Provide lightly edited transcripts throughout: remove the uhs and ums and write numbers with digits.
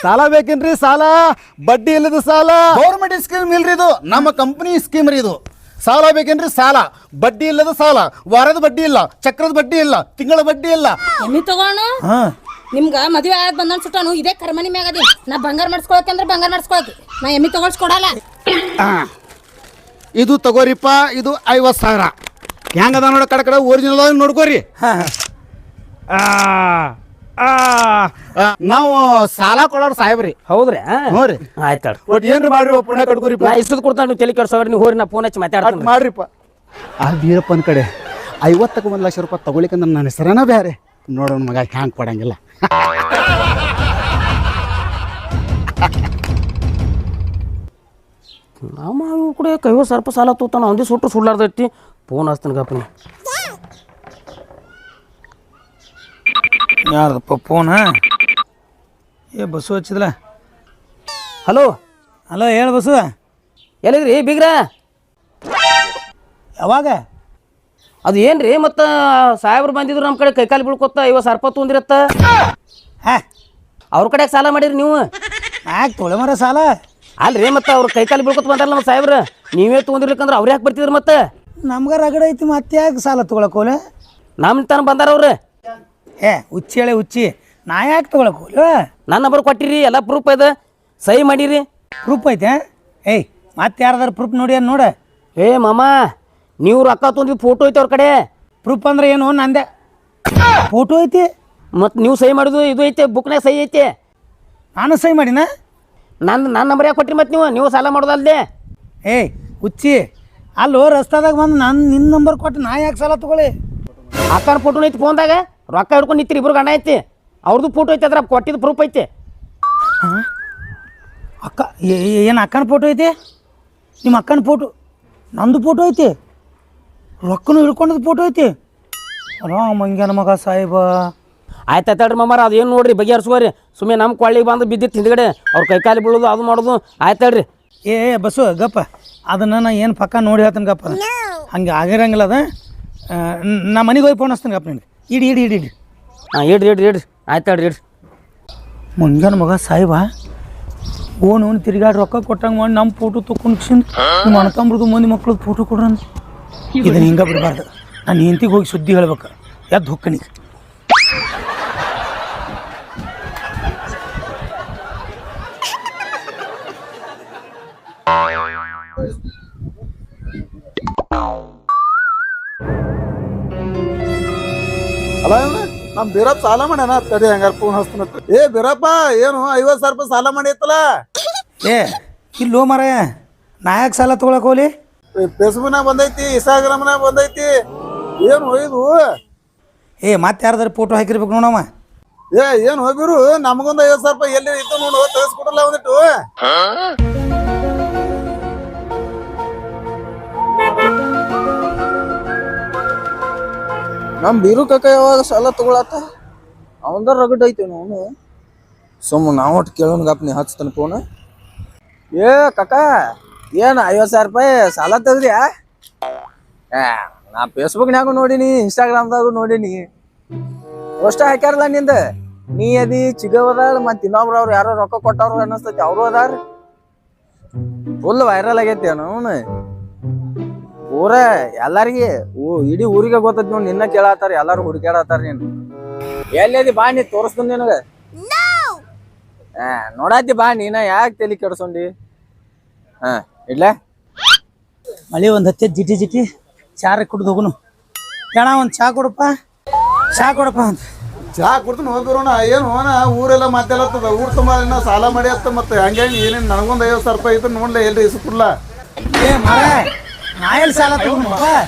ಸಾಲ ಬೇಕೇನ್ರಿ? ಸಾಲ ಬಡ್ಡಿ ಇಲ್ಲದ ಸಾಲ. ಗೌರ್ಮೆಂಟ್ ಸ್ಕೀಮ್ ಇಲ್ರಿ ಇದು, ನಮ್ಮ ಕಂಪ್ನಿ ಸ್ಕೀಮ್ ರೀ ಇದು. ಸಾಲ ಬೇಕೇನ್ರಿ? ಸಾಲ ಬಡ್ಡಿ ಇಲ್ಲದ ಸಾಲ. ವಾರದ ಬಡ್ಡಿ ಇಲ್ಲ, ಚಕ್ರದ ಬಡ್ಡಿ ಇಲ್ಲ, ತಿಂಗಳ ಬಡ್ಡಿ ಇಲ್ಲ. ಎಮ್ಮಿ ತಗೋಣ. ನಿಮ್ಗ ಮದುವೆ ಆದ್ ಬಂದನ್ ಸುಟ್ಟಾನು ಇದೇ ಕರ್ಮನಿ ಮ್ಯಾಗದಿ. ನಾ ಬಂಗಾರ ಮಾಡಿಸ್ಕೊಳಕ್ಕೆ ಅಂದ್ರೆ ಬಂಗಾರ ಮಾಡಿಸ್ಕೊಳಕ್ಕೆ, ನಾ ಎಮ್ಮಿ ತಗೊಳ್ಸ್ಕೊಡಲ್ಲ. ಇದು ತಗೋರಿಪ್ಪ, ಇದು 50,000. ಹೆಂಗದ ನೋಡ ಕಡೆ ಕಡೆ ಒರಿಜಿನಲ್ ನೋಡ್ಕೋರಿ. ನಾವು ಸಾಲ ಕೊಡೋರು ಸಾಹೇಬ್ರಿ. ಹೌದ್ರಿ? ಹ್ಞೂ ರೀ. ಆಯ್ತು ಒಟ್ಟು ಏನ್ರಿ ಮಾಡ್ರಿ, ಪುಣ್ಯ ಕಟ್ಕೋರಿ. ನಾ ಇಷ್ಟದ ಕೊಡ್ತಾನೆ, ನೀವು ತಲೆ ಕೆಡ್ಸೋರಿ, ನೀವು ಹೋರಿ, ನಾ ಫೋನ್ ಹಚ್ಚಿ ಮಾತಾಡ್ತೀನಿ. ಮಾಡ್ರಿಪ್ಪ. ಆ ಬೀರಪ್ಪನ ಕಡೆ 51 ಲಕ್ಷ ರೂಪಾಯಿ ತಗೊಳಿಕಂದ್ರೆ ನನ್ನ ಹೆಸರನ ಬೇರೆ. ನೋಡೋಣ ಮಗ ಹ್ಯಾಂಗೆ ಕೊಡಂಗಿಲ್ಲ. ನಮ್ಮ ಕೂಡ 50,000 ರೂಪಾಯಿ ಸಾಲ ತೋತಾನ, ಒಂದೇ ಸುಟ್ಟು ಸುಳ್ಳಾರ್ದೈತಿ. ಫೋನ್ ಹಚ್ತಾನೆ ಗಪ್ಪನಿ. ಯಾರ್ದಪ್ಪ ಫೋನ್? ಬಸ್ಸು ಹಚ್ಚಿದ್ಲ. ಹಲೋ ಹಲೋ, ಹೇಳು ಬಸ್ಸು. ಎಲ್ಲಿದ್ರಿ ಬೀಗ್ರ? ಯಾವಾಗ? ಅದು ಏನ್ರಿ ಮತ್ತು ಸಾಹೇಬ್ರು ಬಂದಿದ್ರು ನಮ್ಮ ಕಡೆ ಕೈಕಾಲು ಬೀಳ್ಕೊತ 50,000 ರೂಪಾಯಿ ತೊಗೊಂದಿರತ್ತ. ಹಾಂ, ಅವ್ರ ಕಡೆ ಸಾಲ ಮಾಡಿರಿ ನೀವು? ಯಾಕೆ ತೊಳೆ ಮರ ಸಾಲ? ಅಲ್ರಿ ಮತ್ತೆ ಅವ್ರು ಕೈಕಾಲು ಬೀಳ್ಕೊತ ಬಂದಾರಲ್ಲ ನಮ್ಮ ಸಾಹೇಬ್ರು, ನೀವೇ ತೊಗೊಂದಿರ್ಲಿಕ್ಕಂದ್ರೆ ಅವ್ರು ಯಾಕೆ ಬರ್ತಿದ್ರು ಮತ್ತೆ? ನಮ್ಗೆ ರಗಡ ಐತಿ, ಮತ್ತೆ ಯಾಕೆ ಸಾಲ ತೊಗೊಳಕೋಲೆ? ನಮ್ಮ ತನ ಬಂದಾರ ಅವ್ರು. ಹುಚ್ಚಿ ಹೇಳಿ ಹುಚ್ಚಿ, ನಾ ಯಾಕೆ ತೊಗೊಳಕೋಲ? ನನ್ನ ನಂಬರ್ ಕೊಟ್ಟಿರಿ, ಎಲ್ಲ ಪ್ರೂಫ್ ಇದೆ, ಸಹಿ ಮಾಡಿರಿ. ಪ್ರೂಫ್ ಐತೆ? ಏಯ್, ಮತ್ತೆ ಯಾರ್ದಾರು ಪ್ರೂಫ್ ನೋಡಿ ಅನ್ ನೋಡ. ಏ ಮಾಮ, ನೀವು ರೊಕ್ಕ ತೊಗೊಂಡಿದ್ದು ಫೋಟೋ ಐತೆ ಅವ್ರ ಕಡೆ. ಪ್ರೂಫ್ ಅಂದ್ರೆ ಏನು? ನಂದೆ ಫೋಟೋ ಐತಿ, ಮತ್ತು ನೀವು ಸಹಿ ಮಾಡೋದು ಇದು ಐತೆ, ಬುಕ್ನಾಗ ಸಹಿ ಐತೆ. ನಾನು ಸಹಿ ಮಾಡಿನ? ನನ್ನ ನಂಬರ್ ಯಾಕೆ ಕೊಟ್ಟಿರಿ ಮತ್ತೆ ನೀವು ಸಾಲ ಮಾಡೋದಲ್ದೆ? ಏಯ್ ಹುಚ್ಚಿ, ಅಲ್ಲೋ ರಸ್ತಾದಾಗ ಬಂದು ನಿನ್ನ ನಂಬರ್ ಕೊಟ್ಟು ನಾ ಯಾಕೆ ಸಾಲ ತೊಗೊಳ್ಳಿ? ಅಕ್ಕನ ಫೋಟೋ ಐತಿ ಫೋನ್ದಾಗ, ರೊಕ್ಕ ಹಿಡ್ಕೊಂಡು ನಿಂತಿರಿ, ಇಬ್ರು ಗಂಡ ಐತಿ, ಅವ್ರದ್ದು ಫೋಟೋ ಐತೆ, ಅದ್ರ ಕೊಟ್ಟಿದ್ದು ಪ್ರೂಫ್ ಐತೆ. ಅಕ್ಕ ಏನು ಅಕ್ಕನ ಫೋಟೋ ಐತಿ? ನಿಮ್ಮ ಅಕ್ಕನ ಫೋಟೋ, ನಂದು ಫೋಟೋ ಐತಿ, ರೊಕ್ಕನು ಹಿಡ್ಕೊಂಡದ್ದು ಫೋಟೋ ಐತಿ. ಮಂಗ್ಯಾನ ಮಗ ಸಾಹೇಬ. ಆಯ್ತು ಆಯ್ತು ಹೇಳ್ರಿ ಮಾಮಾರ, ಅದು ಏನು ನೋಡ್ರಿ ಬಗೆಹರಿಸ್ಕೋರಿ. ಸುಮ್ಮನೆ ನಮ್ಮ ಕೊಳ್ಳಿಗೆ ಬಂದು ಬಿದ್ದಿತ್ತು ಹಿಂದ್ಗಡೆ, ಅವ್ರ ಕೈಕಾಲಿ ಬೀಳೋದು ಅದು ಮಾಡೋದು. ಆಯ್ತು ಹೇಳ್ರಿ. ಏ ಬಸ್ಸು ಗಪ್ಪ, ಅದನ್ನು ನಾ ಏನು ಪಕ್ಕ ನೋಡಿ ಹೇಳ್ತಾನೆ ಗಪ್ಪ. ಹಂಗೆ ಆಗಿರಂಗಿಲ್ಲ ಅದ. ನಾ ಮನೆಗೆ ಹೋಗಿ ಫೋನ್ ಹಚ್ತಾನೆ ಗಪ್ಪ ನಿನಗೆ. ಇಡಿ. ಹಾಂ, ಇಡ್ರಿ. ಆಯ್ತು ಹೇಳ್ರಿ, ಇಡ್ರಿ. ಮಂಗ್ಯಾನ ಮಗ ಸಾಹೇಬ ಓನ್ ತಿರುಗಾಡಿ ರೊಕ್ಕ ಕೊಟ್ಟಂಗೆ ಮಾಡಿ ನಮ್ಮ ಫೋಟೋ ತೊಗೊಂಡು ನಿಮ್ಮ ಅಣ್ತಂಬ್ರದ್ದು ಮಂದಿ ಮಕ್ಳದ್ದು ಫೋಟೋ ಕೊಡ್ರಂತ. ಇದನ್ನು ಹಿಂಗೆ ಬಿಡಬಾರ್ದು. ನಾನು ಹೆಂಡತಿಗೆ ಹೋಗಿ ಸುದ್ದಿ ಹೇಳ್ಬೇಕು. ಎದ್ದು ಹೊಕ್ಕನಿ. ಅಲ್ಲ ನಮ್ ಬೀರಪ್ಪ ಸಾಲ ಮಾಡ್ಯಾನ, ತಡಿ ಹಂಗಾರ ಫೋನ್ ಹಚ್ತಾನಂತ. ಏ ಬೀರಪ್ಪ, ಏನು 50,000 ರೂಪಾಯಿ ಸಾಲ ಮಾಡಿ ಐತಲ್ಲ? ಇಲ್ಲೋ ಮಾರಾಯ, ನಾ ಯಾಕೆ ಸಾಲ ತೊಗೊಳಕ್ ಹೋಗ್ಲಿ? ಫೇಸ್ಬುಕ್ನಾಗ ಬಂದೈತಿ, ಇನ್ಸ್ಟಾಗ್ರಾಮ್ನಾಗ ಬಂದೈತಿ. ಏನು ಇದು? ಮತ್ತೆ ಯಾರ್ದಾರು ಫೋಟೋ ಹಾಕಿರ್ಬೇಕು ನೋಡಮ್ಮ. ಏನು ಹೋಗಿರು, ನಮಗೊಂದು 50,000 ರೂಪಾಯಿ ಎಲ್ಲಿ ಇತ್ತು ನೋಡು, ತೆಗೆಸ್ಕೊಡಲ್ಲ ಒಂದಿಟ್ಟು. ನಮ್ಮ ಬೀರು ಕಾಕ ಯಾವಾಗ ಸಾಲ ತಗೊಳತ್ತ? ಅವಂದ ರಗಡ್ ಐತೆ ಅವನು. ಸುಮ್ಮ ನಾವು ಒಟ್ಟು ಕೇಳೋಣ ಗಪ್ನಿ ಹಚ್ತಾನೆ ಫೋನ್. ಏ ಕಾಕ, ಏನು 50,000 ರೂಪಾಯಿ ಸಾಲ ತೆಗ್ದ್ಯಾ? ನಾ ಫೇಸ್ಬುಕ್ನಾಗೂ ನೋಡೀನಿ, ಇನ್ಸ್ಟಾಗ್ರಾಮ್ದಾಗೂ ನೋಡೀನಿ. ಅಷ್ಟ ಹಾಕ್ಯಾರಲ್ಲ ನಿಂದ. ನೀ ಅದಿ ಚಿಗವದಾಳ, ಮತ್ತು ಇನ್ನೊಬ್ರು ಅವ್ರು ಯಾರೋ ರೊಕ್ಕ ಕೊಟ್ಟವ್ರು ಅನ್ನಿಸ್ತೈತಿ, ಅವರು ಅದಾರ. ಫುಲ್ ವೈರಲ್ ಆಗೈತಿ ಅವನು. ಊರ ಎಲ್ಲಾರಿಗೆ ಇಡೀ ಊರಿಗೆ ಗೊತ್ತೈತಿ ನೋಡಿ. ನಿನ್ನ ಕೇಳತ್ತಾರ, ಎಲ್ಲಾರು ಹುಡುಕ್ಯಾಡತ್ತಾರ. ನೀನು ಎಲ್ಲಿ ಬಾ, ನೀ ತೋರಿಸ್ತೀನಿ ನಿನಗ. ನೋಡಾತಿ ಬಾ, ನೀನ ಯಾಕೆ ತಲೆ ಕೆಡ್ಸೊಂಡಿ. ಇಡ್ಲ ಮಳೆ ಒಂದು ಹತ್ತೆ ಜಿಟಿ ಚಾರ ಕುಡ್ದು ಹೋಗುನು. ಅಣ್ಣ ಒಂದು ಚಾ ಕೊಡಪ್ಪ ಅಂತ. ಚಾ ಕೊಡ್ತೀನಿ ಹೋಗಿರೋಣ. ಏನು ಹೋನ ಊರೆಲ್ಲ ಮಾತಾಡತ್ತದ, ಊರ್ ತುಂಬ ಸಾಲ ಮಾಡಿ ಅತ್ತ. ಮತ್ತೆ ಹಂಗೆ ಏನೇನು ನನಗೊಂದು 50,000 ರೂಪಾಯಿ ಇತ್ತು ನೋಡ್ಲ, ಎಲ್ರಿ ಇಸ್ಕೊಡ್ಲ. ನಾ ಎಲ್ಲಿ ಸಾಲ ತಗೊಂಡ್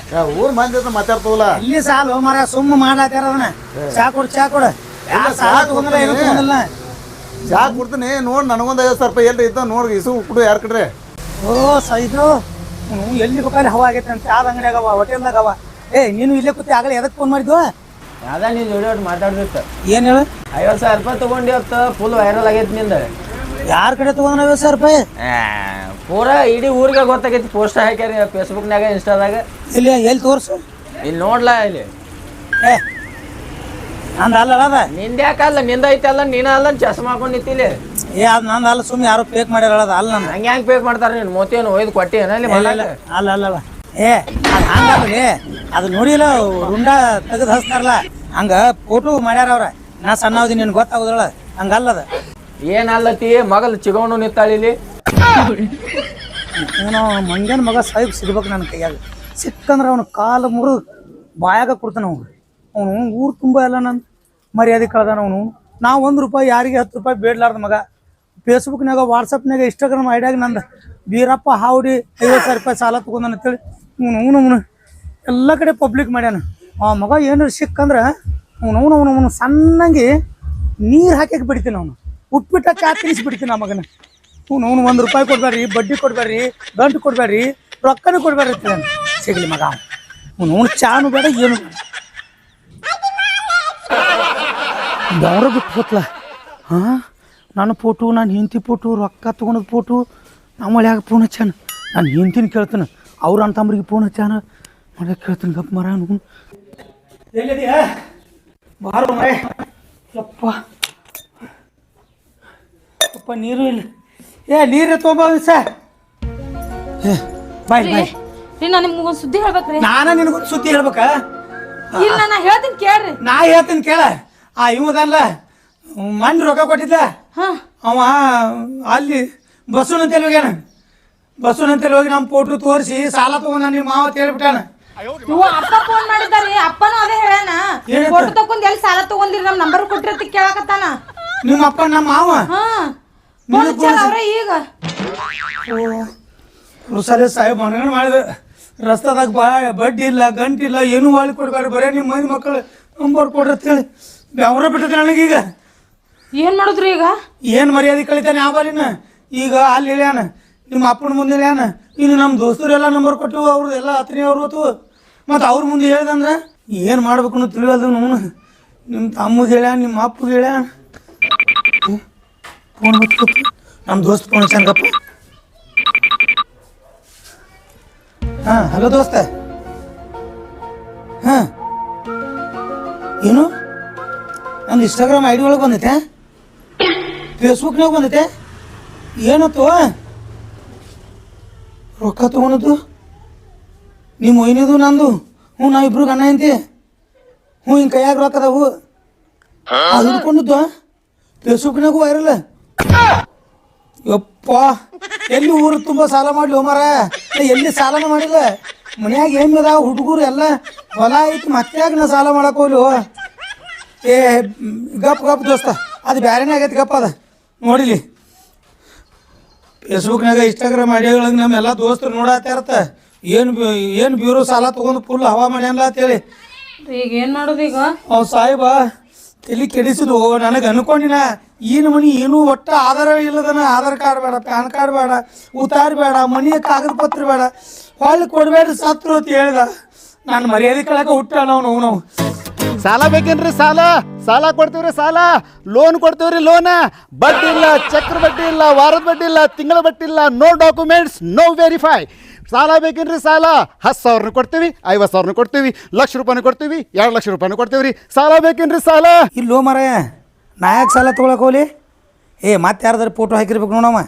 ಊರ್ ಮಂದಿ ಹತ್ರ ಮಾತಾಡ್ತವಲ್ಲ. ಇಲ್ಲಿ ಸಾಲ ಮರ ಸುಮ್ಮ ಮಾಡ್ಲಾತಾರ ಅದನ್ನ. ಚಾ ಕೊಡು. ಚಾ ಕೊಡ್ತೀನಿ ನೋಡ್, ನನಗೊಂದು 50,000 ರೂಪಾಯಿ ಎಲ್ರಿ ಇದ್ದ ನೋಡ್ರಿ, ಇಸು ಕೊಡು ಯಾರ ಕಡ್ರೆ. ಇದು ಎಲ್ಲಿ ಬೇಕಾದ್ರೆ ಹವಾ ಆಗೈತೆ ಅಂತ. ಯಾವ್ದು ಅಂಗಡಿ ಆಗವ, ಹೋಟೆಲ್ದಾಗ ಅವ. ನೀನು ಇಲ್ಲೇ ಕೂತಿ ಆಗಲೇ ಎದಕ್ಕೆ ಫೋನ್ ಮಾಡಿದ್ವ? ಯಾವ್ದ ನೀನ್ ಜೋಡಿ ಮಾತಾಡ್ಬೇಕು. ಏನು ಹೇಳು? 50,000 ರೂಪಾಯಿ ತಗೊಂಡಿ ಹೊತ್ತ ಫುಲ್ ವೈರಲ್ ಆಗೈತಿ ನಿಂದ. ಯಾರ ಕಡೆ ತಗೊಂಡ್ರ 50,000 ರೂಪಾಯಿ? ಪೂರಾ ಇಡೀ ಊರಿಗೆ ಗೊತ್ತಾಗೈತಿ. ಪೋಸ್ಟ್ ಹಾಕ್ಯಾರ ನಂದು ಅಲ್ಲ ಅದ ನಿಂದ ಯಾಕಲ್ಲ ನಿಂದ ಐತಲ್ಲ ನೀನ ಅಲ್ಲ ಚಸ್ಮಾ ಹಾಕೊಂಡು ನಿಂತಿಲ್ಲ ಏ ಅದು ನಂದು ಅಲ್ಲ ಸುಮ್ಮನೆ ಯಾರು ಪೇಕ್ ಮಾಡ್ಯಾರ ಅದ ಅಲ್ಲ ನಂದು ಹಂಗೆ ಹೆಂಗೆ ಪೇಕ್ ಮಾಡ್ತಾರೆ ನೀನು ಮೋತಿಯನ್ನು ಒಯ್ದು ಕೊಟ್ಟಿಯೇನ ಅಲ್ಲಿ ಅಲ್ಲ ಅಲ್ಲ ಏ ಅದು ಹಂಗಲ್ಲ ಅದು ನೋಡಿಲ್ಲ ರುಂಡ ತೆಗೆದು ಹಚ್ತಾರಲ್ಲ ಹಂಗ ಫೋಟೋ ಮಾಡ್ಯಾರ ಅವ್ರ ನಾ ಸಣ್ಣವದಿ ನಿನ್ ಗೊತ್ತಾಗುದಲ್ಲ ಹಂಗಲ್ಲದ ಏನಲ್ಲತಿ ಮಗಲ್ ಚಿಗವನು ನಿಂತಾಳಿ ಇಲ್ಲಿ ಅವನು ಮಂಗ್ಯನ ಮಗ ಸಾಹಿಬ್ ಸಿಗ್ಬೇಕು ನನ್ನ ಕೈಯಾಗ ಸಿಕ್ಕಂದ್ರೆ ಅವನು ಕಾಲು ಮುರಿದು ಬಾಯಾಗ ಕೊಡ್ತಾನ ಅವನು ಊರು ತುಂಬ ಎಲ್ಲ ನನ್ನ ಮರ್ಯಾದೆ ಕಳ್ದಾನ ಅವನು ನಾ ₹1 ಯಾರಿಗೆ ₹10 ಬೇಡ್ಲಾರ್ದ ಮಗ ಫೇಸ್ಬುಕ್ನಾಗ ವಾಟ್ಸಪ್ನಾಗ ಇನ್ಸ್ಟಾಗ್ರಾಮ್ ಐಡಿಯಾಗ ನಂದು ಬೀರಪ್ಪ ಹಾವ್ಡಿ ₹50,000 ಸಾಲ ತೊಗೊಂಡಾನ ಅಂತೇಳಿ ಅವನು ಎಲ್ಲ ಕಡೆ ಪಬ್ಲಿಕ್ ಮಾಡ್ಯಾನ ಆ ಮಗ ಏನಾರು ಸಿಕ್ಕಂದ್ರೆ ಅವನು ಸಣ್ಣಂಗೆ ನೀರು ಹಾಕಕ್ಕೆ ಬಿಡ್ತೀನಿ ಅವನು ಉಪ್ಪಿಟ್ಟ ಚಾ ತಿನ್ನಿಸ್ಬಿಡ್ತೀನಿ ಆ ಮಗನ ಅವನು ₹1 ಕೊಡ್ಬೇಡ್ರಿ ಬಡ್ಡಿ ಕೊಡ್ಬೇಡ್ರಿ ಗಂಟು ಕೊಡ್ಬೇಡ್ರಿ ರೊಕ್ಕನೂ ಕೊಡ್ಬೇಡ್ರಿ ಅಂತ ಸಿಗಲಿ ಮಗ ಅವನು ಚಾನು ಬೇಡ ಏನು ಬೇಡ ದೌರ ಬಿಟ್ಟು ಹೋತ್ಲ ಹಾಂ ನನ್ನ ಫೋಟೋ ನಾನು ಹೆಂಡತಿ ಫೋಟೋ ರೊಕ್ಕ ತೊಗೊಂಡದ ಫೋಟೋ ನಮ್ಮ ಮಳ್ಯಾಗ ಫೋನ್ ಹಚ್ಚಾನ ನಾನು ಹೆಂಡ್ತಿನ ಕೇಳ್ತಾನೆ ಅವ್ರ ಅಂತಂಬ್ರಿಗೆ ಫೋನ್ ಹಚ್ಚಾನ ಮಳೆ ಕೇಳ್ತಾನೆ ಗಪ್ ಮರ ಎಲ್ಲಿದೆಯಾ ಬಾರ ಮರೆ ಯಪ್ಪ ಯಪ್ಪ ನೀರು ಇಲ್ಲ ನೀರು ತೊಗೊಂಬ ಸರ್ ಬಾಯ್ ಬಾಯ್ ನಾನು ನಿಮ್ಗೊಂದು ಸುದ್ದಿ ಹೇಳ್ಬೇಕ್ರಿ ನಾನು ನಿನಗೊಂದು ಸುದ್ದಿ ಹೇಳ್ಬೇಕಾ ಇಲ್ಲ ನಾ ಹೇಳ್ತೀನಿ ಕೇಳ್ರಿ ನಾ ಹೇಳ್ತೀನಿ ಕೇಳ ಆ ಇವದಲ್ಲ ಮಣ್ಣು ರೊಕ್ಕ ಕೊಟ್ಟಿದ್ದ ಅವ ಅಲ್ಲಿ ಬಸ್ಸುನಂತೇಳಿ ಹೋಗ್ಯಾನ ಬಸ್ಸುನಂತೇಳಿ ಹೋಗಿ ನಮ್ಮ ಫೋಟೋ ತೋರಿಸಿ ಸಾಲ ತಗೊಂಡ ನಿಮ್ಮ ಮಾವ ಹೇಳ್ಬಿಟ್ಟಾನ ನೀವು ಅಪ್ಪ ಫೋನ್ ಮಾಡಿದಾರಿ ಅಪ್ಪನೂ ಅದೇ ಹೇಳಾನ ಫೋಟೋ ತಗೊಂಡ್ ಎಲ್ಲಿ ಸಾಲ ತಗೊಂಡಿರಿ ನಮ್ಮ ನಂಬರ್ ಕೊಟ್ಟಿರತ್ತ ಕೇಳಕತ್ತಾನ ನಿಮ್ಮ ಅಪ್ಪ ನಮ್ಮ ಮಾವ ಅವ್ರೆ ಈಗ ರುಸಾಲೆ ಸಾಹೇಬ್ ಮನಗಣ ಮಾಡಿದ ರಸ್ತಾದಾಗ ಬಡ್ಡಿ ಇಲ್ಲ ಗಂಟಿಲ್ಲ ಏನೂ ಹಾಳಿ ಕೊಡ್ಬೇಡ ಬರೇ ನಿಮ್ಮ ಮನೆ ಮಕ್ಕಳು ನಂಬರ್ ಕೊಡ್ರಿ ಅಂತೇಳಿ ಬೆವರ ಬಿಟ್ಟದ ನನಗೀಗ ಏನ್ ಮಾಡುದ್ರಿ ಈಗ ಏನು ಮರ್ಯಾದೆ ಕಳಿತಾನೆ ಆಬಾಲಿನ ಈಗ ಅಲ್ಲಿ ಹೇಳ್ಯಾನ ನಿಮ್ಮ ಅಪ್ಪನ ಮುಂದೆ ಹೇಳ್ಯಾನ ಇನ್ನು ನಮ್ಮ ದೋಸ್ತರೆಲ್ಲ ನಂಬರ್ ಕೊಟ್ಟು ಅವ್ರದ್ದು ಎಲ್ಲ ಹತ್ತನೇ ಅವ್ರು ಹೊತ್ತು ಮತ್ತು ಅವ್ರ ಮುಂದೆ ಹೇಳ್ದಂದ್ರೆ ಏನು ಮಾಡ್ಬೇಕು ಅನ್ನೋ ತಿಳಿವಲ್ದು ನೋನು ನಿಮ್ಮ ತಮ್ಮಗೆ ಹೇಳ್ಯಾನ ನಿಮ್ಮ ಅಪ್ಪಗೆ ಹೇಳ್ಯಾನ ಫೋನ್ ಹೊತ್ತು ನಮ್ಮ ದೋಸ್ತ್ ಫೋನ್ ಚಂದಪ್ಪ ಹಾಂ ಹಲೋ ದೋಸ್ತ ಹಾಂ ಏನು ನಂದು ಇನ್ಸ್ಟಾಗ್ರಾಮ್ ಐ ಡಿ ಒಳಗೆ ಬಂದೈತೆ ಫೇಸ್ಬುಕ್ನಾಗ ಬಂದೈತೆ ಏನತ್ತು ರೊಕ್ಕ ತೊಗೊಂಡದ್ದು ನಿಮ್ಮ ಒಯ್ನಿದು ನಂದು ನಾವು ಇಬ್ರು ಗಣ್ಣ ಅಂತಿ ಹಿಂಗೆ ಕೈಯಾಗ ರೊಕ್ಕ ಅದಾವು ಅದು ಹಿಡ್ಕೊಂಡದ್ದು ಫೇಸ್ಬುಕ್ನಾಗೂ ವೈರಲ್ ಯಪ್ಪ ಎಲ್ಲಿ ಊರು ತುಂಬ ಸಾಲ ಮಾಡ್ಲಿ ಮರ ಎಲ್ಲಿ ಸಾಲನ ಮಾಡಿಲ್ಲ ಮನ್ಯಾಗ ಏನು ಅದಾವ ಹುಡುಗರು ಎಲ್ಲ ಹೊಲ ಐತಿ ಮತ್ತ್ಯಾಗ ನಾ ಸಾಲ ಮಾಡಕ್ಕೆ ಹೋಗ್ಲಿ ಏ ಗಪ್ ದೋಸ್ತ ಅದು ಬೇರೆನೇ ಆಗೈತಿ ಗಪ್ಪ ಅದ ನೋಡಿಲಿ ಫೇಸ್ಬುಕ್ನಾಗ ಇನ್ಸ್ಟಾಗ್ರಾಮ್ ಐಡಿಯಾಗಳಿಗೆ ನಮ್ಮೆಲ್ಲ ದೋಸ್ತರು ನೋಡತ್ತ ಇರತ್ತ ಏನು ಬ್ಯೂರೋ ಸಾಲ ತೊಗೊಂಡು ಫುಲ್ ಹವಾ ಮಾಡ್ಯಾನಲ್ಲ ಅಂತೇಳಿ ಈಗ ಏನು ಮಾಡೋದು ಈಗ ಅವ್ ಸಾಹೇಬ ತಲೆ ಕೆಡಿಸಿದ್ವು ನನಗೆ ಅನ್ಕೊಂಡಿನ ಈ ಮನಿ ಏನೂ ಒಟ್ಟು ಆಧಾರ ಇಲ್ಲದನ ಆಧಾರ್ ಕಾರ್ಡ್ ಬೇಡ ಪ್ಯಾನ್ ಕಾರ್ಡ್ ಬೇಡ ಉತ್ತಾರ ಬೇಡ ಮನೆಯ ಕಾಗದ ಪತ್ರ ಬೇಡ ಹೊಳ್ಳಿ ಕೊಡಬೇಡ್ರಿ ಸತ್ರು ಅಂತ ಹೇಳ್ದ ನಾನು ಮರ್ಯಾದೆ ಕಳಕ ಹುಟ್ಟ ನಾವು ಸಾಲ ಬೇಕೇನ್ರಿ ಸಾಲ ಕೊಡ್ತೀವ್ರಿ ಸಾಲ ಲೋನ್ ಕೊಡ್ತೀವ್ರಿ ಲೋನ್ ಬಡ್ಡಿ ಇಲ್ಲ ಚಕ್ರ ಬಡ್ಡಿ ಇಲ್ಲ ವಾರದ ಬಡ್ಡಿ ಇಲ್ಲ ತಿಂಗಳ ಬಡ್ಡಿ ಇಲ್ಲ ನೋ ಡಾಕ್ಯುಮೆಂಟ್ಸ್ ನೋ ವೆರಿಫೈ ಸಾಲ ಬೇಕೇನ್ರಿ ಸಾಲ 10,000 ಕೊಡ್ತೀವಿ 50,000 ಕೊಡ್ತೀವಿ ₹1,00,000 ಕೊಡ್ತೀವಿ 2,00,000 ಕೊಡ್ತೀವಿ ರೀ ಸಾಲ ಬೇಕೇನ್ರಿ ಸಾಲ ಇಲ್ಲೋ ಮರಯ್ಯ ನಾ ಯಾಕೆ ಸಾಲ ತೊಗೊಳಕ್ಕೆ ಹೋಗ್ಲಿ ಮತ್ತೆ ಯಾರ್ದಾರು ಫೋಟೋ ಹಾಕಿರ್ಬೇಕು ನೋಡಮ್ಮ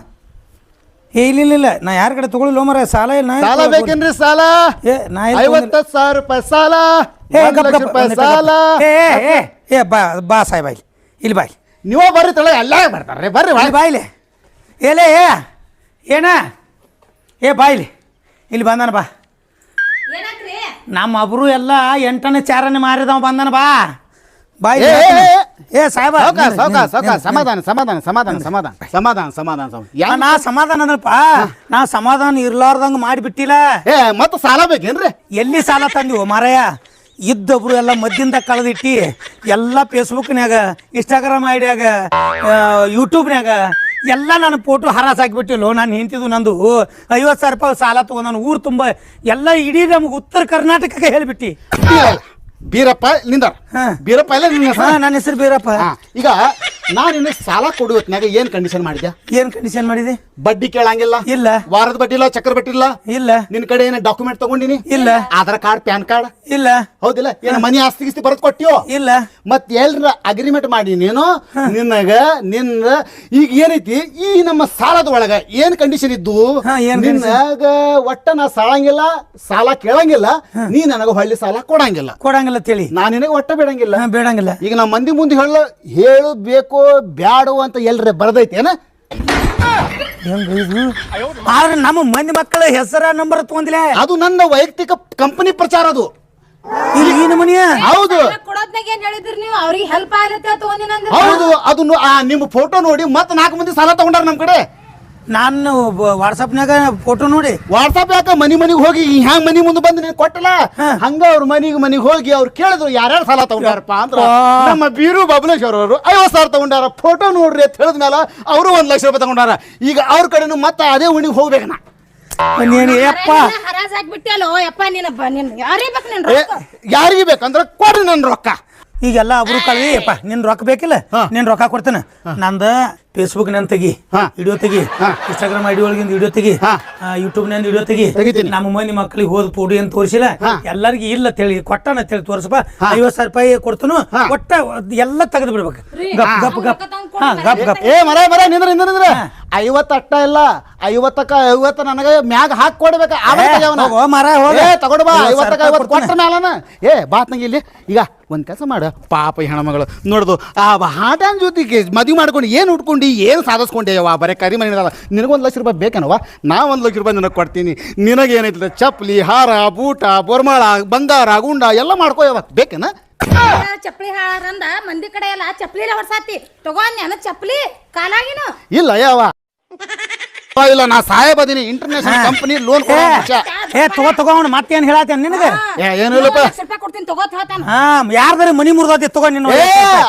ಇಲ್ಲ ನಾ ಯಾರ ಕಡೆ ತೊಗೊಳಿಲ್ಲ ಮರ ಸಾಲ ಇಲ್ಲ ಸಾಲ ಬೇಕೇನ್ರಿ ಸಾಲ ನಾ ₹50,000 ಸಾಲ ₹1,00,000 ಸಾಲ ಬಾ ಸಾಹೇಬ್ ಬಾಯ್ಲಿ ಇಲ್ಲಿ ಬಾಯ್ ನೀವೇ ಬರ್ರಿ ತಳ ಎಲ್ಲ ಬರ್ತಾರೆ ಬರ್ರಿ ಬಾಯ್ಲಿ ಏಲೇ ಏನ ಬಾಯ್ಲಿ ಇಲ್ಲಿ ಬಂದಾನ ಬಾ ನಮ್ಮ ಒಬ್ರು ಎಲ್ಲ 8ನೇ 4ನೇ ಮಾರಿದವ ಬಂದಾನ ಬಾ ಬಾಯ್ ಸಾಹೇಬ ಸಮಾಧಾನ ನಾ ಸಮಾಧಾನ ಅದಲ್ಪ ನಾ ಸಮಾಧಾನ ಇರ್ಲಾರ್ದಂಗ ಮಾಡಿಬಿಟ್ಟಿಲ್ಲ ಮತ್ತೆ ಸಾಲ ಬೇಕೇನ್ರಿ ಎಲ್ಲಿ ಸಾಲ ತಂದಿವು ಮಾರಾಯ ಇದ್ದೊಬ್ರು ಎಲ್ಲ ಮದ್ದಿಂದ ಕಳೆದಿಟ್ಟಿ ಎಲ್ಲ ಫೇಸ್ಬುಕ್ನ್ಯಾಗ ಇನ್ಸ್ಟಾಗ್ರಾಮ್ ಐಡಿಯಾಗ ಯೂಟ್ಯೂಬ್ನ್ಯಾಗ ಎಲ್ಲ ನನ್ನ ಫೋಟೋ ಹರಾಸ್ ಹಾಕಿಬಿಟ್ಟಿಲ್ಲ ನಾನು ಹೆಂತಿದ್ದು ನಂದು ₹50,000 ಸಾಲ ತೊಗೊಂಡು ನಾನು ಊರು ತುಂಬ ಎಲ್ಲ ಇಡೀ ನಮ್ಗೆ ಉತ್ತರ ಕರ್ನಾಟಕಕ್ಕೆ ಹೇಳಿಬಿಟ್ಟು ಬೀರಪ್ಪ ನಿಂದಾರ ಹಾ. ಬೀರಪ್ಪ ಇಲ್ಲ ನಿನ್ನ ಹೆಸರು? ಹಾ ನನ್ನ ಹೆಸರು ಬೀರಪ್ಪ. ಹಾ. ಈಗ ನಾನು ನಿನ್ನ ಸಾಲ ಕೊಡು ಹೊತ್ನ್ಯಾಗ ಏನ್ ಕಂಡೀಷನ್ ಮಾಡಿದ್ಯಾ? ಏನ್ ಕಂಡೀಷನ್ ಮಾಡಿದೆ? ಬಡ್ಡಿ ಕೇಳಂಗಿಲ್ಲ, ಇಲ್ಲ ವಾರದ ಬಡ್ಡಿ ಇಲ್ಲ, ಚಕ್ರ ಬಡ್ಡಿ ಇಲ್ಲ, ಇಲ್ಲ ನಿನ್ ಕಡೆ ಏನ ಡಾಕ್ಯುಮೆಂಟ್ ತಗೊಂಡಿನಿ? ಇಲ್ಲ. ಆಧಾರ್ ಕಾರ್ಡ್, ಪ್ಯಾನ್ ಕಾರ್ಡ್ ಇಲ್ಲ ಹೌದಿಲ್ಲ? ಏನ ಮನಿ ಆಸ್ತಿ ಗಿಸ್ತಿ ಬರದ್ ಕೊಟ್ಟಿಯೋ? ಇಲ್ಲ. ಮತ್ ಎಲ್ರ ಅಗ್ರಿಮೆಂಟ್ ಮಾಡಿ ನೀನು ನಿನ್ನ ಈಗ ಏನೈತಿ ಈ ನಮ್ಮ ಸಾಲದ ಒಳಗ ಏನ್ ಕಂಡೀಷನ್ ಇದ್ದು ಹಾ, ಏನ್ ನಿನ್ನಾಗ ಒಟ್ಟ ನಾ ಸಾಳಂಗಿಲ್ಲ, ಸಾಲ ಕೇಳಂಗಿಲ್ಲ, ನೀ ನನಗ ಹೊಳ್ಳಿ ಸಾಲ ಕೊಡಂಗಿಲ್ಲ, ಕೊಡಂಗಿಲ್ಲ ತಿಳಿ. ನಾ ನಿನಗೆ ಒಟ್ಟ ಬೇಡಂಗಿಲ್ಲ. ಬೇಡಂಗಿಲ್ಲ. ಈಗ ನಾ ಮಂದಿ ಮುಂದೆ ಹೇಳಬೇಕು ಬ್ಯಾಡು ಅಂತ ಎಲ್ರ ಬರ್ದೈತಿ ಏನ? ಆದ್ರೆ ನಮ್ಮ ಮಂದಿ ಮಕ್ಕಳ ಹೆಸರ ನಂಬರ್ ತಗೊಂದಿಲ್ಲ. ಅದು ನನ್ನ ವೈಯಕ್ತಿಕ ಕಂಪನಿ ಪ್ರಚಾರ ಅದು. ಇಲ್ಲಿ ಈ ನಮೂನಿಯ ಹೌದು ಕೊಡೋದ್ನಾಗ ಏನ್ ಹೇಳಿದ್ರಿ ನೀವು? ಅವ್ರಿಗೆ ಹೆಲ್ಪ್ ಆಗತ್ತೆ ತಗೊಂಡಿನ ಹೌದು. ಅದು ನಿಮ್ಮ ಫೋಟೋ ನೋಡಿ ಮತ್ತ 4 ಮಂದಿ ಸಾಲ ತಗೊಂಡಾರ ನಮ್ ಕಡೆ. ನಾನು ವಾಟ್ಸಪ್ನಾಗ ಫೋಟೋ ನೋಡಿ ವಾಟ್ಸಾಪ್ ಯಾಕ ಮನಿಗೆ ಹೋಗಿ ಹ್ಯಾಂಗ ಮನಿ ಮುಂದೆ ಬಂದು ನೀನು ಕೊಟ್ಟಲ್ಲ ಹಂಗ ಅವ್ರ ಮನಿಗೆ ಹೋಗಿ ಅವ್ರು ಕೇಳಿದ್ರು ಯಾರ್ಯಾರು ಸಾಲ ತಗೊಂಡಾರಪ್ಪ ಅಂದ್ರ ನಮ್ಮ ಬೀರು ಬಬಲೇಶ್ವರ ಅವರು 50,000 ತಗೊಂಡಾರ. ಫೋಟೋ ನೋಡ್ರಿ ಅಂತ ಹೇಳಿದ್ಮೇಲೆ ಅವರು 1 ಲಕ್ಷ ರೂಪಾಯಿ ತಗೊಂಡಾರ. ಈಗ ಅವ್ರ ಕಡೆನು ಮತ್ತೆ ಅದೇ ಉಣಿಗೆ ಹೋಗ್ಬೇಕನ. ನೀನು ಯಪ್ಪ ಹರಾಜ್ ಹಾಕ್ಬಿಟ್ಟಲ್ಲೋ ಯಪ್ಪ. ನೀನ್ ಯಾರೇ ಬೇಕು ನೀನ್ ಯಾರಿಗೆ ಬೇಕಂದ್ರ ಕೊಡ್ರಿ ನನ್ ರೊಕ್ಕ. ಈಗೆಲ್ಲ ಒಬ್ರು ಕಳ್ವಿ ಯಪ್ಪ ನಿನ್ ರೊಕ್ಕ ಬೇಕಿಲ್ಲ, ನೀನ್ ರೊಕ್ಕ ಕೊಡ್ತೇನೆ. ನಂದ ಫೇಸ್ಬುಕ್ ನನ್ ತೆಗಿ, ವಿಡಿಯೋ ತೆಗಿ, ಇನ್ಸ್ಟಾಗ್ರಾಮ್ ಐಡಿ ಒಳಗಿಂದ ವಿಡಿಯೋ ತೆಗಿ, ಯೂಟ್ಯೂಬ್ ನಂದು ವಿಡಿಯೋ ತೆಗಿ. ನಮ್ಮ ಮಂದಿ ಮಕ್ಳಿಗೆ ಹೋದ್ ಫೋಟೋ ಏನ್ ತೋರಿಸಿಲ್ಲ, ಎಲ್ಲರಿಗೂ ಇಲ್ಲ ತಿಳಿ ಕೊಟ್ಟಾನ ತಿಳಿ ತೋರಿಸಪ್ಪ. 50,000 ರೂಪಾಯಿ ಕೊಡ್ತನು, ಒಟ್ಟ ಎಲ್ಲ ತೆಗೆದು ಬಿಡ್ಬೇಕು. ಗಪ್ ಗಪ್ ಗಪ್ ಗಪ್ ಗಪ್. ಏ ಮರ ನಿಂದ್ರ 50 ಅಟ್ಟ ಇಲ್ಲ, 50 ನನಗ ಮ್ಯಾಗ ಹಾಕಿ ಕೊಡ್ಬೇಕ. ತಗೊಂಡ್ ಬಾ 50 ಕೊಟ್ಟ ಮ್ಯಾಲನ ಏ ಬಾತ್ನಂಗ ಇಲ್ಲಿ. ಈಗ ಒಂದ್ ಕೆಲಸ ಮಾಡ, ಪಾಪ ಈ ಹೆಣ್ಮಗಳು ನೋಡ್ದು ಆ ಹಾಟನ್ ಜೊತೆಗೆ ಮದುವೆ ಮಾಡ್ಕೊಂಡು ಏನ್ ಉಟ್ಕೊಂಡು ಏನು ಸಾಧಿಸ್ಕೊಂಡೇವ? ಬರೀ ಕರಿ ಮನೆ ನಿನಗೊಂದು ಲಕ್ಷ ರೂಪಾಯಿ ಬೇಕನವ? ನಾ 1 ಲಕ್ಷ ರೂಪಾಯಿ ನಿನಗೆ ಕೊಡ್ತೀನಿ. ನಿನಗೇನೈತಿ ಚಪ್ಪಲಿ, ಹಾರ, ಬೂಟ, ಬೊರ್ಮಾಳ, ಬಂಗಾರ, ಗುಂಡ ಎಲ್ಲ ಮಾಡ್ಕೋಯವ ಬೇಕೇನ? ಚಪ್ಪಲಿ ಹಾರಂದ ಮಂದಿ ಕಡೆ ಎಲ್ಲ ಚಪ್ಪಲಿ ಹೊಡ್ಸಾತಿ ತಗೊಂಡ್ ಚಪ್ಪಲಿ ಕಾಲಾಗಿನ ಇಲ್ಲ ಯಾವ ಇಲ್ಲ. ನಾ ಸಾಹೇಬದೀನಿ, ಇಂಟರ್ನ್ಯಾಷನಲ್ ಕಂಪನಿ ಲೋನ್ ಏ ತಗೋ ಮತ್ತೇನ್ ಹೇಳತ್ತೇನ್ ನಿನಗೆ? ಏನಿಲ್ಲಪ್ಪ, ರೂಪಾಯಿ ಕೊಡ್ತೀನಿ ತಗೋತ್ ಹೇಳ್ತಾನ. ಯಾರ್ದಾರ ಮನಿ ಮುರ್ದತಿ ತಗೋ ನೀನು.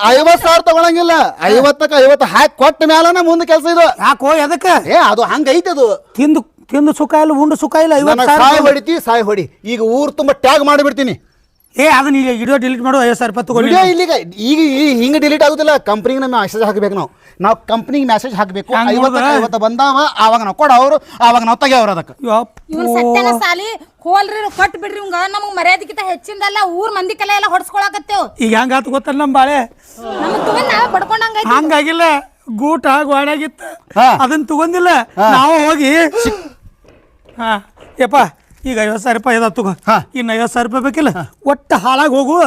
50,000 ತಗೊಳಂಗಿಲ್ಲ. 50 ಹಾಕಿ ಕೊಟ್ಟ ಮ್ಯಾಲನ ಮುಂದೆ ಕೆಲಸ ಇದು. ಯಾಕೋ ಎದಕ್ಕ? ಅದು ಹಂಗೈತೆ ಅದು. ತಿಂದು ಸುಖ ಇಲ್ಲ, ಉಂಡು ಸುಖ ಇಲ್ಲ. 50,000 ಹೊಡಿತಿ ಸಾಯ್ ಹೊಡಿ. ಈಗ ಊರ್ ತುಂಬಾ ಟ್ಯಾಗ್ ಮಾಡಿಬಿಡ್ತೀನಿ. ಅದನ್ನ ಈಗ ವಿಡಿಯೋ ಡಿಲೀಟ್ ಮಾಡು. 50,000 ರೂಪಾಯಿ ತಗೊಂಡು ಇಲ್ಲಿಗ ಈಗ ಹಿಂಗ ಡಿಲೀಟ್ ಆಗುದಿಲ್ಲ. ಕಂಪ್ನಿಗೆ ನಮ್ಮ ಮೆಸೇಜ್ ಹಾಕಬೇಕು. ನಾವು ಕಂಪ್ನಿಗೆ ಮೆಸೇಜ್ ಹಾಕಬೇಕು. 50 ಬಂದಾವ ಆವಾಗ ನಾವು ಕೊಡ ಅವರು, ಆವಾಗ ನಾವು ತೆಗಿಯವ್ರ ಅದಕ್ಕೆ. ಇವ್ನ ಸತ್ಯನ ಸಾಲಿ ಹೋಲ್ರಿ ಕೊಟ್ಟು ಬಿಡ್ರಿ. ಇವಂಗ ನಮಗ್ ಮರ್ಯಾದಕ್ಕಿಂತ ಹೆಚ್ಚಿಂದಲ್ಲ ಊರ್ ಮಂದಿ ಕಲೆ ಎಲ್ಲ ಹೊಡ್ಸ್ಕೊಳಕತ್ತೇವ್. ಈಗ ಹೆಂಗಾತ ಗೊತ್ತಲ್ಲ ನಮ್ಮ ಬಾಳೆ ನಮಗ್ ತಗೊಂಡ್ ನಾವೇ ಬಡ್ಕೊಂಡಂಗ ಹಂಗಾಗಿಲ್ಲ. ಗೂಟ ಗೋಡಾಗಿತ್ತ ಅದನ್ನ ತಗೊಂಡಿಲ್ಲ ನಾವು ಹೋಗಿ. ಯಪ್ಪ ಈಗ 50,000 ರೂಪಾಯಿ ಅದ ತಗೋ. ಇನ್ನು 50,000 ರೂಪಾಯಿ ಬೇಕಿಲ್ಲ, ಒಟ್ಟು ಹಾಳಾಗಿ ಹೋಗು.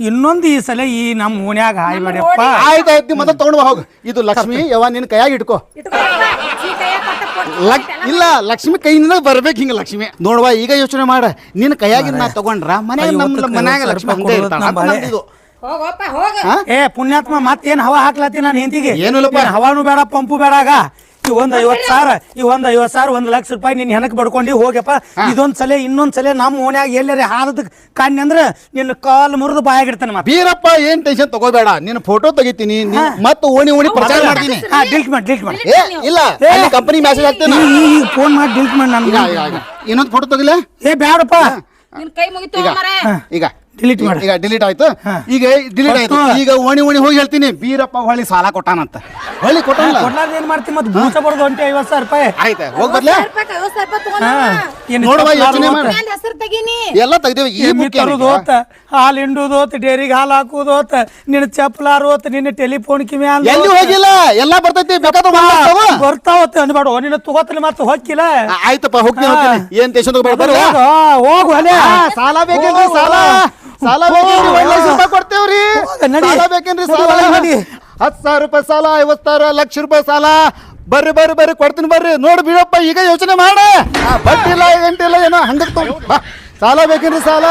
ಇನ್ನೊಂದು ಈ ಸಲ ಈ ನಮ್ಮ ಓಣ್ಯಾಗ ಹಾಯ್ಬೇಡಪ್ಪ. ಆಯ್ತಾಯ್ತು ಮತ್ತೆ ತಗೊಂಡ್ ಹೋಗು. ಇದು ಲಕ್ಷ್ಮಿ ಯಾವ ನಿನ್ನ ಕೈಯಾಗ ಇಟ್ಕೋ. ಇಲ್ಲ ಲಕ್ಷ್ಮಿ ಕೈಯಿಂದ ಬರ್ಬೇಕು. ಹಿಂಗ ಲಕ್ಷ್ಮಿ ನೋಡುವ ಈಗ ಯೋಚನೆ ಮಾಡ. ನಿನ್ನ ಕೈಯಾಗಿನ ನಾ ತಗೊಂಡ್ರ ಮನ್ಯಾಗ ಲಕ್ಷ್ಮಿ ಹಂಗೆ ಇರ್ತಾಳ. ಹೋಗಪ್ಪ ಹೋಗ. ಏ ಪುಣ್ಯಾತ್ಮ ಮತ್ತೇನ್ ಹವಾ ಹಾಕ್ಲತ್ತಿ ನಾನು ಹೆಂಡತಿಗೆ? ಏನಿಲ್ಲಪ್ಪ, ಹವಾನು ಬೇಡ ಪಂಪು ಬೇಡಾಗ. ಈ 50,000 1 ಲಕ್ಷ ರೂಪಾಯಿ ನಿನ್ ಹೆಣಕ್ ಬಡ್ಕೊಂಡು ಹೋಗ್ಯಪ್ಪ. ಇದೊಂದ್ಸಲ ಇನ್ನೊಂದ್ಸಲ ನಮ್ಮ ಓಣ್ಯಾಗ ಎಲ್ಲಾರ ಹಾದದ ಕಾಣಿ ಅಂದ್ರ ನಿನ್ನ ಕಾಲ್ ಮುರಿದು ಬಾಯಾಗಿರ್ತಾನೆ. ಮತ್ತೆ ಬೀರಪ್ಪ ಏನ್ ಟೆನ್ಷನ್ ತಗೋಬೇಡ. ನಿನ್ನ ಫೋಟೋ ತೆಗಿತೀನಿ ಮತ್ತೆ ಓಣಿ ಪ್ರಚಾರ ಮಾಡ್ತೀನಿ. ಡಿಲೀಟ್ ಮಾಡಿ. ಏ ಇಲ್ಲ, ಕಂಪನಿ ಮೆಸೇಜ್ ಹಾಕ್ತೇನೆ. ಈಗ ಫೋನ್ ಮಾಡಿ ಡಿಲೀಟ್ ಮಾಡಿ. ನನ್ಗೆ ಇನ್ನೊಂದು ಫೋಟೋ ತೆಗಿಲ್ಲ. ಏ ಬ್ಯಾಡಪ್ಪ, ನಿನ್ ಕೈ ಮುಗಿತು ಮರೆ. ಈಗ ಡಿಲೀಟ್ ಮಾಡಿ. ಈಗ ಡಿಲೀಟ್ ಆಯ್ತು. ಈಗ ಡಿಲೀಟ್ ಆಯ್ತು. ಈಗ ಓಣಿ ಹೋಗಿ ಹೇಳ್ತೀನಿ ಬೀರಪ್ಪ ಹೊಳ್ಳಿ ಸಾಲ ಕೊಟ್ಟಾನಂತ. ಹೊಳ್ಳಿ ಕೊಟ್ಟಾನಲ್ಲ, ಕೊಡ್ಲಾರ್ದ ಏನ್ ಮಾಡ್ತಿ? ಮತ್ತೆ ಬೂಚ ಬಡ್ದು ಹೊಂಟಿ 50,000 ರೂಪಾಯಿ. ಆಯ್ತಾ ಹೋಗ್ ಬರ್ಲೇ. 50,000 ರೂಪಾಯಿ ತಗೊಂಡ ನೋಡುವ ಯೋಚನೆ ಮಾಡಿ. ಹೆಸರು ತೆಗೀನಿ ಎಲ್ಲ ತೆಗ್ದೇವಿ. ಈ ಮುಖ್ಯ ತರುದೋತ, ಹಾಲು ಹಿಂಡುದೋತ್, ಡೇರಿಗೆ ಹಾಲು ಹಾಕುದೋತ್, ನಿನ್ನ ಚಪ್ಪಲಾರೋತ್, ನಿನ್ನ ಟೆಲಿಫೋನ್ ಕಿವಿ ಎಲ್ಲಿ ಹೋಗಿಲ್ಲ. ಎಲ್ಲ ಬರ್ತೈತಿ, ಬೇಕಾದ ಬರ್ತಾವತ್ತ ಅನ್ಬೇಡ. ನಿನ್ನ ತಗೋತಲಿ ಮತ್ತೆ ಹೋಗಿಲ್ಲ. ಆಯ್ತಪ್ಪ ಹೋಗ್ತೀನಿ. ಏನ್ ಟೆನ್ಷನ್ ತಗೋಬೇಡ. ಹೋಗು ಅಲ್ಲೇ. ಸಾಲ ಬೇಕೇನ್ರಿ? ಸಾಲ ಬೇಕೇನ್ರಿ? 1 ಲಕ್ಷ ರೂಪಾಯಿ ಕೊಡ್ತೇವ್ರಿ. ಸಾಲ ಬೇಕೇನ್ರಿ? ಸಾಲ 10,000 ರೂಪಾಯಿ ಸಾಲ, 50,000 ಲಕ್ಷ ರೂಪಾಯಿ ಸಾಲ. ಬರ್ರಿ ಕೊಡ್ತೀನಿ ಬರ್ರಿ. ನೋಡಿ ಬೀಳಪ್ಪ ಈಗ ಯೋಚನೆ ಮಾಡ. ಬಡ್ಡಿ ಇಲ್ಲ ಗಂಟೆ ಇಲ್ಲ ಏನೋ ಹಂಗ ಸಾಲ ಬೇಕೇನ್ರಿ? ಸಾಲ